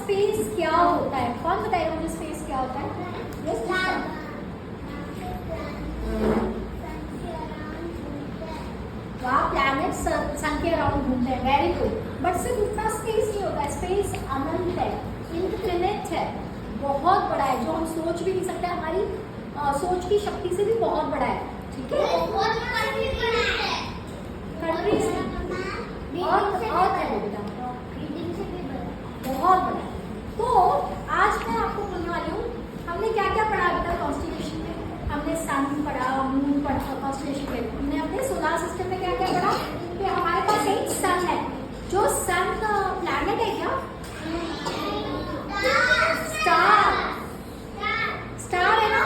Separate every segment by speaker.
Speaker 1: Space क्या होता है? कौन बताएगा मुझे स्पेस क्या होता है? वहाँ प्लैनेट सन के अराउंड घूमते हैं, वेरी गुड। बट सिर्फ इतना स्पेस नहीं होता है, स्पेस अनंत है, इनफिनिट है, बहुत बड़ा है, जो हम सोच भी नहीं सकते, हमारी सोच की शक्ति से भी बहुत बड़ा है। ठीक है, कंट्री से बहुत है बेटा, बहुत बड़ा है। तो आज मैं आपको बोलने वाली हूँ, हमने क्या क्या पढ़ा बेटा कॉन्स्टिलेशन में? हमने सन पढ़ा, मून पढ़ा, कॉन्स्टिलेशन में हमने अपने सोलर सिस्टम में क्या क्या पढ़ा कि हमारे पास एक सन है, जो सन का प्लैनेट है क्या? स्टार है ना,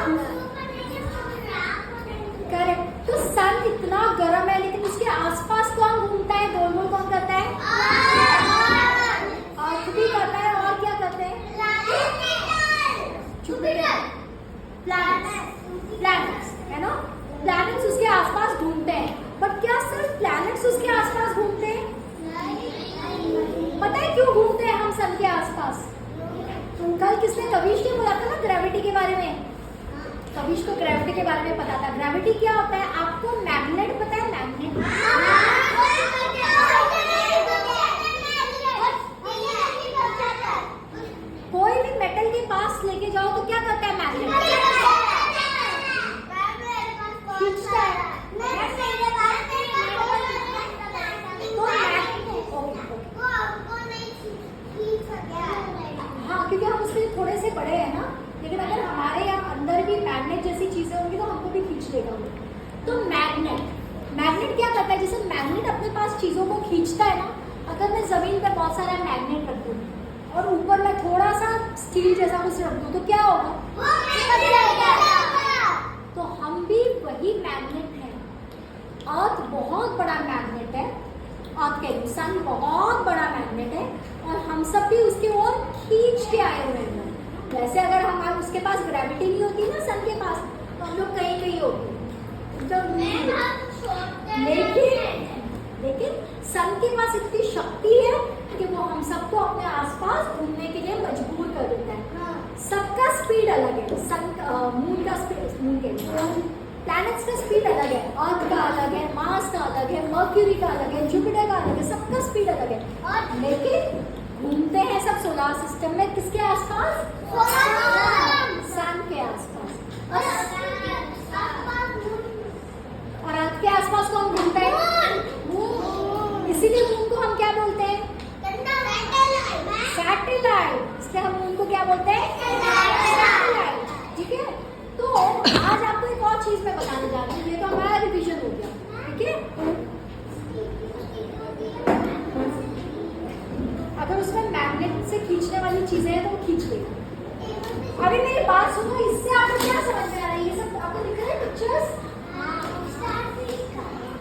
Speaker 1: करेक्ट। तो सन इतना गर्म है, लेकिन उसके आसपास कौन घूमता है? गोल कौन करता है? अर्थ भी करता है, और क्या करते हैं? प्लैनेट्स है ना, प्लैनेट्स उसके आसपास घूमते हैं। बट क्या सिर्फ प्लैनेट्स उसके आसपास घूमते हैं? पता है क्यों घूमते हैं हम सन के आसपास? कल किसने, कविश ने बोला था ना ग्रेविटी के बारे में। कविश को ग्रेविटी के बारे में पता था। ग्रेविटी क्या होता है आपको? मैग्नेट पता है? मैग्नेट कोई भी मेटल के पास लेके जाओ तो क्या करता है? मैग्नेट खींचता है। हाँ, क्योंकि हम उससे थोड़े से बड़े हैं ना, लेकिन अगर हमारे यहाँ अंदर भी मैग्नेट जैसी चीजें होंगी तो हमको भी खींच लेगा वो। तो मैग्नेट क्या करता है? जैसे मैग्नेट अपने पास चीजों को खींचता है ना, अगर मैं जमीन पर बहुत सारा मैग्नेट रख दूँ और ऊपर मैं थोड़ा सा स्टील जैसा कुछ रख दूँ तो क्या होगा? तो हम भी वही मैग्नेट हैं। अर्थ बहुत बड़ा मैग्नेट है, अर्थ कह रही, सन बहुत बड़ा मैग्नेट है, और हम सब भी उसकी ओर खींच के आए हुए हैं। वैसे अगर हम उसके पास ग्रेविटी नहीं होती ना सन के पास, तो हम लोग कहीं कहीं होते, लेकिन सन के पास इतनी शक्ति है कि वो हम सबको अपने आसपास घूमने के लिए मजबूर कर देता है। सबका स्पीड अलग है, मून का स्पीड, मून के प्लैनेट्स का स्पीड अलग है, अर्थ का अलग है, मार्स का अलग है, मर्क्यूरी का अलग है, जुपिटर का अलग है, सबका स्पीड अलग है, लेकिन घूमते हैं सब सोलर सिस्टम में किसके आसपास? सन के आसपास। और अर्थ के आसपास कौन घूमता है? मून। इसीलिए मून को हम क्या बोलते हैं? सैटेलाइट। इसलिए हम मून को क्या बोलते हैं? सैटेलाइट। ठीक है, तो आज आपको एक और चीज मैं बताने जा रही हूँ, ये तो हमारा रिवीजन हो गया। ठीक है, अगर उसमें मैग्नेट से खींचने वाली चीजें हैं तो वो खींच लेगा। अभी मेरी बात सुनो, इससे आपको क्या समझ में आ रहा है? ये सब आपको दिख रहा है पिक्चर्स?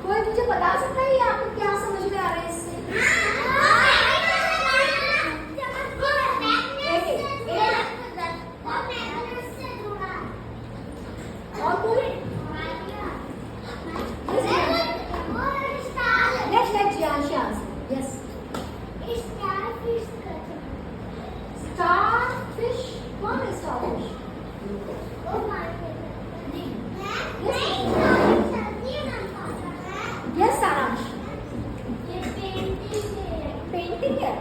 Speaker 1: कोई मुझे बता सकता है ये आपको क्या समझ में आ रहा है इससे? और कोई? Yes. Starfish. कौन है starfish? Yes, सारांश। पेंटिंग है।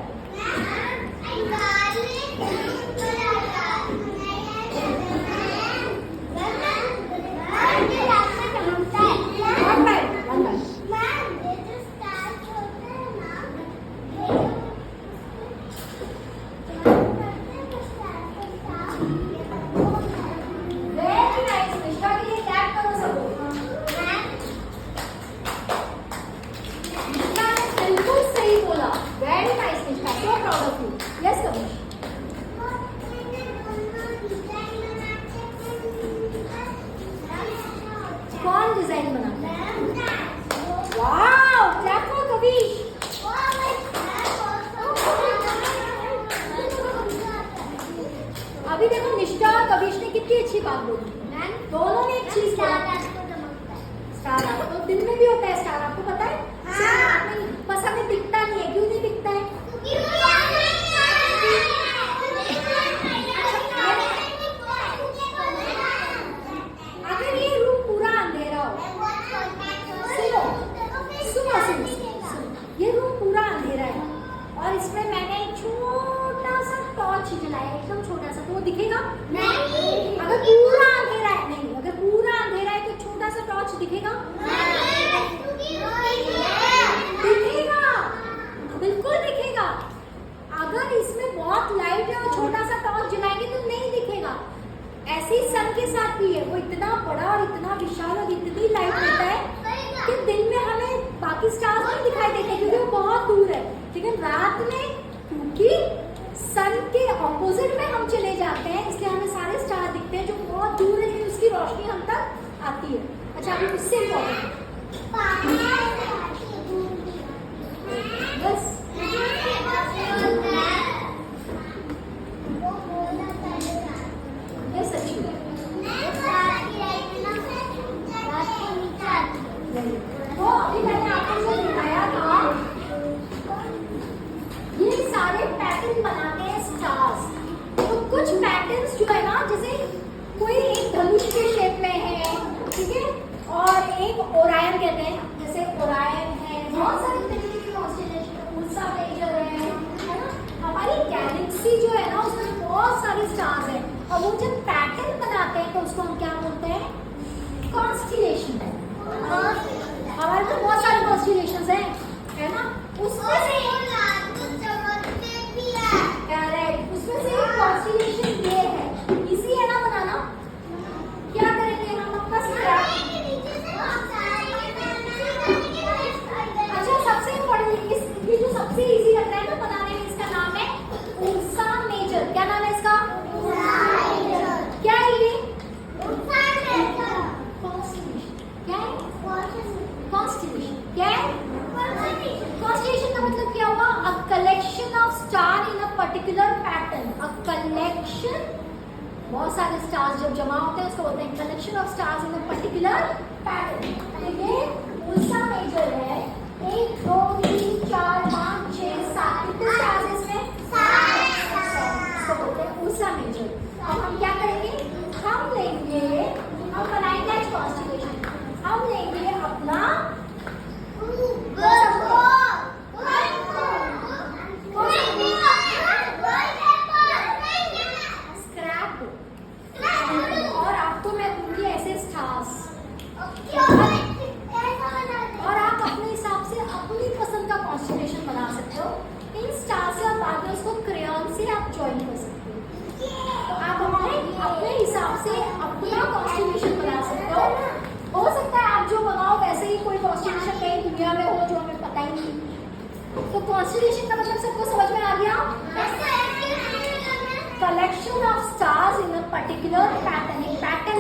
Speaker 1: डिजाइन बनाते हैं। Wow, clap for Kavish. अभी देखो निष्ठा और कविश ने कितनी अच्छी बात बोली, दोनों ने एक चीज स्टार तो दिन में भी होता है स्टार, आपको पता है? बस हमें दिखता नहीं है। क्यों नहीं दिखता है? दिखेगा?
Speaker 2: नहीं।
Speaker 1: अगर पूरा अंधेरा है, नहीं, अगर पूरा अंधेरा है तो छोटा सा टॉर्च दिखेगा? दिखेगा, बिल्कुल दिखेगा। अगर इसमें बहुत लाइट है और छोटा सा टॉर्च जलाएंगे तो नहीं दिखेगा। ऐसे ही सन के साथ भी है, वो इतना बड़ा और इतना विशाल और इतनी लाइट देता है कि दिन में हमें बाकी स्टार्स नहीं दिखाई देते क्योंकि वो बहुत दूर है, लेकिन रात में क्योंकि सन के ऑपोजिट में हम चले जाते हैं इसलिए हमें सारे स्टार दिखते हैं जो बहुत दूर है, लेकिन उसकी रोशनी हम तक आती है। अच्छा, अभी उससे इम्पोर्टेंट बस ये सच है। वो अभी मैंने आपको जो दिखाया था, ये सारे पैटर्न बनाते हैं स्टार्स। तो कुछ पैटर्न्स जो है ना, जैसे कोई एक धनुष के शेप में है, ठीक है, और एक ओरायन कहते हैं, जैसे ओरायन है, बहुत सारे तरीके के कॉन्स्टेलेशन, उर्सा मेजर है ना। हमारी गैलेक्सी जो है ना उसमें बहुत सारे स्टार्स हैं, और वो जब पैटर्न बनाते हैं तो उसको हम क्या बोलते हैं? कॉन्स्टेलेशन। हमारे तो बहुत सारे कॉन्स्टेलेशंस हैं, है ना। उसमें से करेक्ट, उसमें से एक कॉन्स्टेलेशन ये है, इजी है ना बनाना। क्या करेंगे हम अपना अच्छा, सबसे इम्पोर्टेंट ये जो सबसे इजी लग रहा है ना बनाने में, इसका नाम है उर्सा मेजर। क्या नाम है इसका? क्या है ये? क्या है? कॉन्स्टेलेशन। क्या है? कॉन्स्टेलेशन का मतलब क्या हुआ? A collection of star in a particular pattern. A collection, बहुत सारे स्टार्स जब जमा होते हैं उसको बोलते हैं collection of stars in a particular pattern. तो ये उर्सा मेजर है। 1 2 3 4 5 6 7 कितने स्टार्स हैं इसमें? 7। इसको बोलते हैं उर्सा मेजर। अब हम क्या करेंगे? हम लेंगे, हम बनाएंगे आज कॉन्स्टेलेशन। हम लेंगे अपना स्क्रैप बुक, और आपको मैं दूंगी ऐसे स्टार्स, और आप अपने हिसाब से अपनी पसंद का कॉन्स्टेलेशन बना सकते हो। इन स्टार्स से आप बाद में उसको क्रेयॉन से आप ज्वाइन कर सकते हो। तो आप अपने हिसाब से अपना कॉन्स्टेलेशन बना सकते हो सकता है आप जो बनाओ वैसे ही कोई कॉन्स्टेलेशन कहीं दुनिया में हो जो हमें पता ही नहीं। तो कॉन्स्टेलेशन का मतलब सबको समझ में आ गया? Collection of stars in a particular pattern, एक पैटर्न